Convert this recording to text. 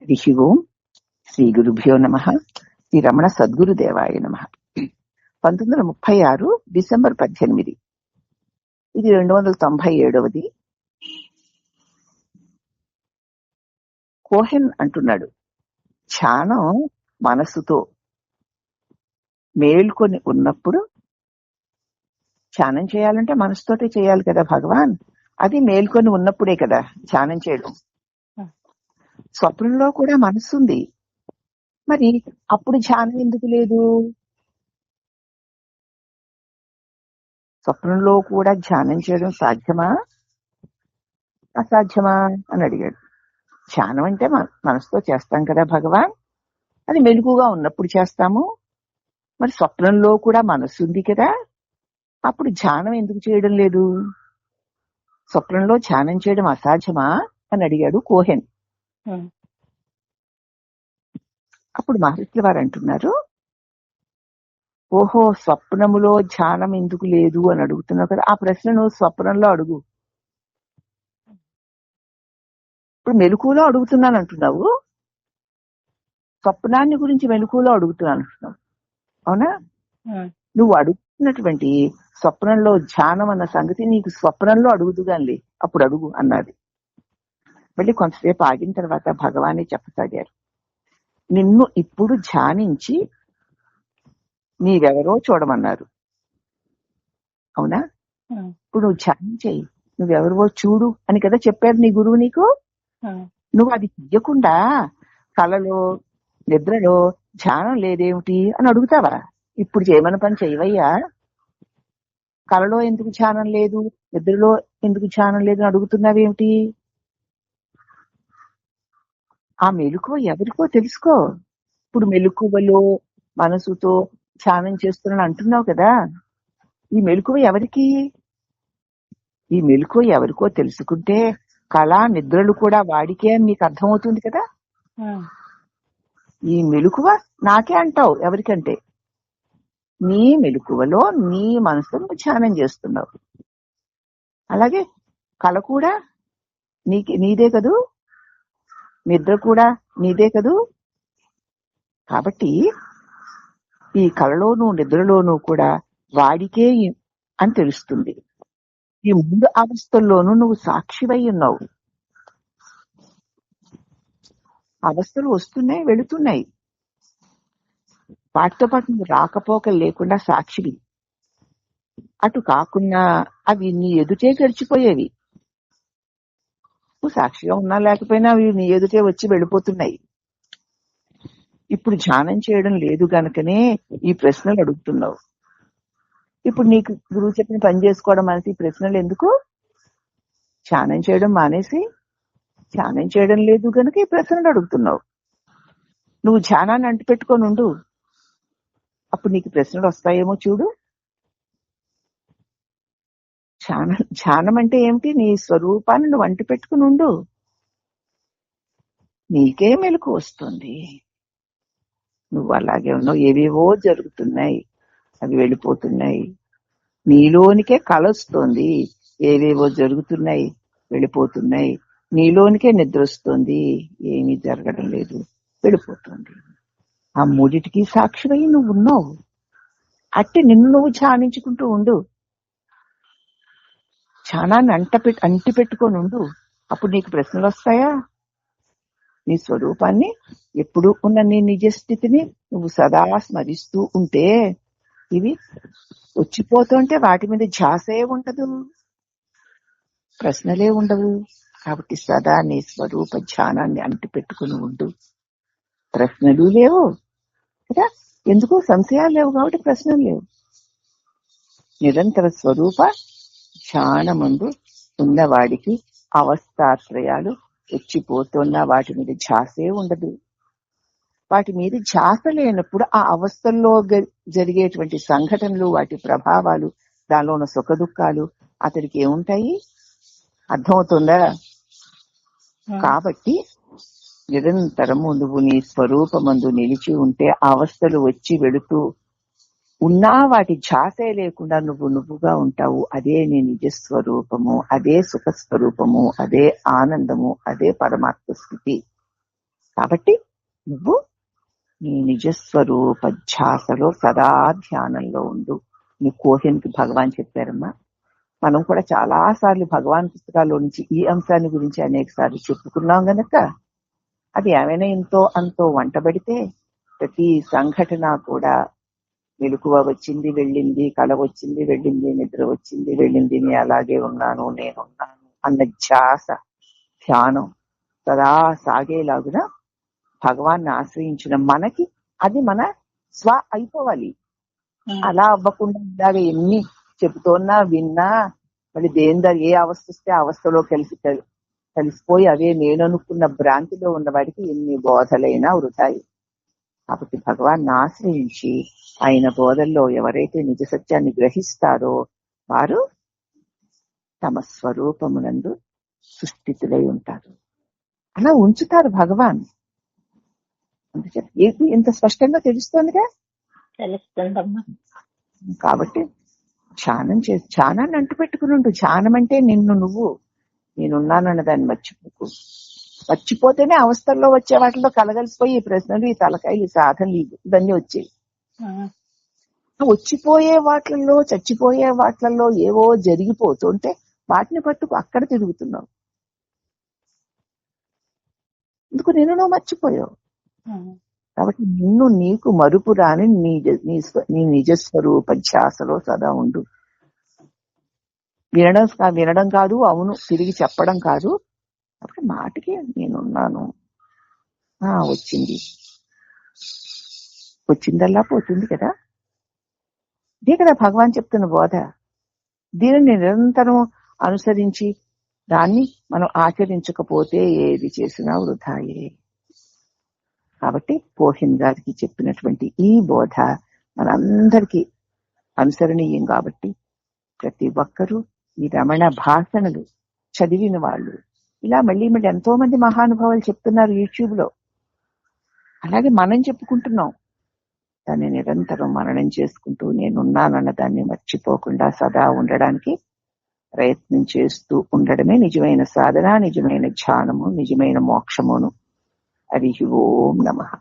హరి ఓం. శ్రీ గురుభ్యో నమః. శ్రీ రమణ సద్గురుదేవాయ నమః. 1936 డిసెంబర్ 18. ఇది 297వది. కోహెన్ అంటున్నాడు, ధ్యానం మనసుతో మేల్కొని ఉన్నప్పుడు, ధ్యానం చేయాలంటే మనసుతోటే చేయాలి కదా భగవాన్. అది మేల్కొని ఉన్నప్పుడే కదా ధ్యానం చేయడం. స్వప్నంలో కూడా మనసుంది, మరి అప్పుడు ధ్యానం ఎందుకు లేదు? స్వప్నంలో కూడా ధ్యానం చేయడం సాధ్యమా అసాధ్యమా అని అడిగాడు. ధ్యానం అంటే మనసుతో చేస్తాం కదా భగవాన్, అది మెలకుగా ఉన్నప్పుడు చేస్తాము. మరి స్వప్నంలో కూడా మనసు ఉంది కదా, అప్పుడు ధ్యానం ఎందుకు చేయడం లేదు? స్వప్నంలో ధ్యానం చేయడం అసాధ్యమా అని అడిగాడు కోహెన్. అప్పుడు మహర్షుల వారు అంటున్నారు, ఓహో, స్వప్నములో ధ్యానం ఎందుకు లేదు అని అడుగుతున్నావు కదా, ఆ ప్రశ్నను స్వప్నంలో అడుగు. ఇప్పుడు మెలకువలో అడుగుతున్నాను అంటున్నావు, స్వప్నాన్ని గురించి మెలకువలో అడుగుతున్నాను అంటున్నావు, అవునా? నువ్వు అడుగుతున్నటువంటి స్వప్నంలో ధ్యానం అన్న సంగతి నీకు స్వప్నంలో అడుగుదుగాని, అప్పుడు అడుగు అన్నది. మళ్ళీ కొంతసేపు ఆగిన తర్వాత భగవానే చెప్పసాగారు, నిన్ను ఇప్పుడు ధ్యానించి నీవెవరో చూడమన్నారు, అవునా? ఇప్పుడు నువ్వు ధ్యానం చేయి, నువ్వెవరో చూడు అని కదా చెప్పారు నీ గురువు నీకు. నువ్వు అది చెయ్యకుండా కలలో నిద్రలో ధ్యానం లేదేమిటి అని అడుగుతావా? ఇప్పుడు చేయమని పని చేయవయ్యా. కలలో ఎందుకు ధ్యానం లేదు, నిద్రలో ఎందుకు ధ్యానం లేదు అని అడుగుతున్నావేమిటి? ఆ మెలకువ ఎవరికో తెలుసుకో. ఇప్పుడు మెలకువలో మనసుతో ధ్యానం చేస్తున్నాను అంటున్నావు కదా, ఈ మెలకువ ఎవరికి? ఈ మెలకువ ఎవరికో తెలుసుకుంటే కళా నిద్రలు కూడా వాడికే అని నీకు అర్థమవుతుంది కదా. ఈ మెలకువ నాకే అంటావు, ఎవరికంటే నీ మెలకువలో నీ మనసును ధ్యానం చేస్తున్నావు. అలాగే కళ కూడా నీదే కదూ, నిద్ర కూడా నీదే కదూ. కాబట్టి ఈ కళలోనూ నిద్రలోనూ కూడా వాడికే అని తెలుస్తుంది. ఈ మూడు అవస్థల్లోనూ నువ్వు సాక్షివై ఉన్నావు. అవస్థలు వస్తున్నాయి, వెళుతున్నాయి, వాటితో పాటు నువ్వు రాకపోకలు లేకుండా సాక్షివి. అటు కాకుండా అవి నీ ఎదుటే గడిచిపోయేవి. నువ్వు సాక్షిగా ఉన్నా లేకపోయినా అవి నీ ఎదుటే వచ్చి వెళ్ళిపోతున్నాయి. ఇప్పుడు ధ్యానం చేయడం లేదు గనుకనే ఈ ప్రశ్నలు అడుగుతున్నావు. ఇప్పుడు నీకు గురువు చెప్పిన పని చేసుకోవడం అనేసి ఈ ప్రశ్నలు ఎందుకు? ధ్యానం చేయడం మానేసి ధ్యానం చేయడం లేదు గనుక ఈ ప్రశ్నలు అడుగుతున్నావు. నువ్వు ధ్యానాన్ని అంటిపెట్టుకొని ఉండు, అప్పుడు నీకు ప్రశ్నలు వస్తాయేమో చూడు. ధ్యానం అంటే ఏమిటి? నీ స్వరూపాన్ని నువ్వు అంటిపెట్టుకుని ఉండు, నీకే మెలకు వస్తుంది. నువ్వు అలాగే ఉన్నావు, ఏవేవో జరుగుతున్నాయి, అవి వెళ్ళిపోతున్నాయి. నీలోనికే కళ వస్తుంది, ఏవేవో జరుగుతున్నాయి, వెళ్ళిపోతున్నాయి. నీలోనికే నిద్ర వస్తుంది, ఏమీ జరగడం లేదు, వెళ్ళిపోతుంది. ఆ మూడిటికి సాక్షివై నువ్వు ఉన్నావు. అట్టి నిన్ను నువ్వు ధ్యానించుకుంటూ ఉండు, ధ్యానాన్ని అంటి పెట్టుకొని ఉండు. అప్పుడు నీకు ప్రశ్నలు వస్తాయా? నీ స్వరూపాన్ని, ఎప్పుడు ఉన్న నీ నిజ స్థితిని నువ్వు సదా స్మరిస్తూ ఉంటే ఇవి వచ్చిపోతుంటే వాటి మీద ధ్యాసే ఉండదు, ప్రశ్నలే ఉండవు. కాబట్టి సదా నీ స్వరూప ధ్యానాన్ని అంటి పెట్టుకుని ఉండు. ప్రశ్నలు లేవు కదా, ఎందుకు? సంశయాలు లేవు కాబట్టి ప్రశ్నలు లేవు. నిరంతర స్వరూప ధ్యానమందు ఉన్నవాడికి అవస్థాత్రయాలు వచ్చిపోతున్న వాటి మీద ధ్యాసే ఉండదు. వాటి మీద ధ్యాస లేనప్పుడు ఆ అవస్థల్లో జరిగేటువంటి సంఘటనలు, వాటి ప్రభావాలు, దానిలో ఉన్న సుఖ దుఃఖాలు అతడికి ఏముంటాయి? అర్థమవుతుందా? కాబట్టి నిరంతరము నువ్వు నీ స్వరూపమందు నిలిచి ఉంటే అవస్థలు వచ్చి వెళుతూ ఉన్నా వాటి ధ్యాసే లేకుండా నువ్వుగా ఉంటావు. అదే నీ నిజ స్వరూపము, అదే సుఖ స్వరూపము, అదే ఆనందము, అదే పరమాత్మ స్థితి. కాబట్టి నువ్వు నీ నిజస్వరూప ధ్యాసలో సదా ధ్యానంలో ఉండు. నీ కోహెన్కి భగవాన్ చెప్పారమ్మా. మనం కూడా చాలా సార్లు భగవాన్ పుస్తకాల్లో నుంచి ఈ అంశాన్ని గురించి అనేక సార్లు చెప్పుకున్నాం గనక అది ఏమైనా ఎంతో అంతో వంటబడితే ప్రతి సంఘటన కూడా మెలకువ వచ్చింది వెళ్ళింది, కళ వచ్చింది వెళ్ళింది, నిద్ర వచ్చింది వెళ్ళింది, నేను అలాగే ఉన్నాను, నేనున్నాను అన్న ధ్యాస ధ్యానం సదా సాగేలాగున భగవాన్ని ఆశ్రయించిన మనకి అది మన స్వ అయిపోవాలి. అలా అవ్వకుండా ఇలాగ ఎన్ని చెబుతున్నా విన్నా మళ్ళీ దేని ఏ అవస్థ వస్తే అవస్థలో కలిసిపోయి అవే నేను అనుకున్న భ్రాంతిలో ఉన్న వాడికి ఎన్ని బోధలైనా వృధాయి. కాబట్టి భగవాన్ని ఆశ్రయించి ఆయన బోధల్లో ఎవరైతే నిజ సత్యాన్ని గ్రహిస్తారో వారు తమ స్వరూపమునందు సుస్థితులై ఉంటారు. అలా ఉంచుతారు భగవాన్. అందుచేత ఇంత స్పష్టంగా తెలుస్తోందిగా. కాబట్టి ధ్యానాన్ని అంటు పెట్టుకుని ఉండు. ధ్యానం అంటే నిన్ను నువ్వు నేనున్నానన్న దాన్ని మర్చిపోకు. మర్చిపోతేనే అవస్థల్లో వచ్చే వాటిలో కలగలిసిపోయి ఈ ప్రశ్నలు, ఈ తలకాయలు, ఈ సాధనలు ఇవన్నీ వచ్చాయి. వచ్చిపోయే వాటిల్లో చచ్చిపోయే వాటిల్లో ఏవో జరిగిపోతుంటే వాటిని పట్టుకు అక్కడ తిరుగుతున్నావు. ఎందుకు నిన్ను నువ్వు మర్చిపోయావు. కాబట్టి నిన్ను నీకు మరుపు రాని నీ నిజస్వరూప ధ్యాసలో సదా ఉండు. వినడం కాదు, అవును తిరిగి చెప్పడం కాదు. కాబట్టి మాటకి నేనున్నాను. వచ్చిందల్లా పోతుంది కదా. ఇదే కదా భగవాన్ చెప్తున్న బోధ. దీనిని నిరంతరం అనుసరించి దాన్ని మనం ఆచరించకపోతే ఏది చేసినా వృధాయే. కాబట్టి కోహిన్ గారికి చెప్పినటువంటి ఈ బోధ మనందరికీ అనుసరణీయం. కాబట్టి ప్రతి ఒక్కరూ ఈ రమణ భాషణలు చదివిన వాళ్ళు ఇలా మళ్ళీ ఎంతో మంది మహానుభావులు చెప్తున్నారు యూట్యూబ్ లో. అలాగే మనం చెప్పుకుంటున్నాం. దాన్ని నిరంతరం మననం చేసుకుంటూ నేనున్నానన్న దాన్ని మర్చిపోకుండా సదా ఉండడానికి ప్రయత్నం చేస్తూ ఉండడమే నిజమైన సాధన, నిజమైన ధ్యానము, నిజమైన మోక్షమును. హరి ఓం నమః.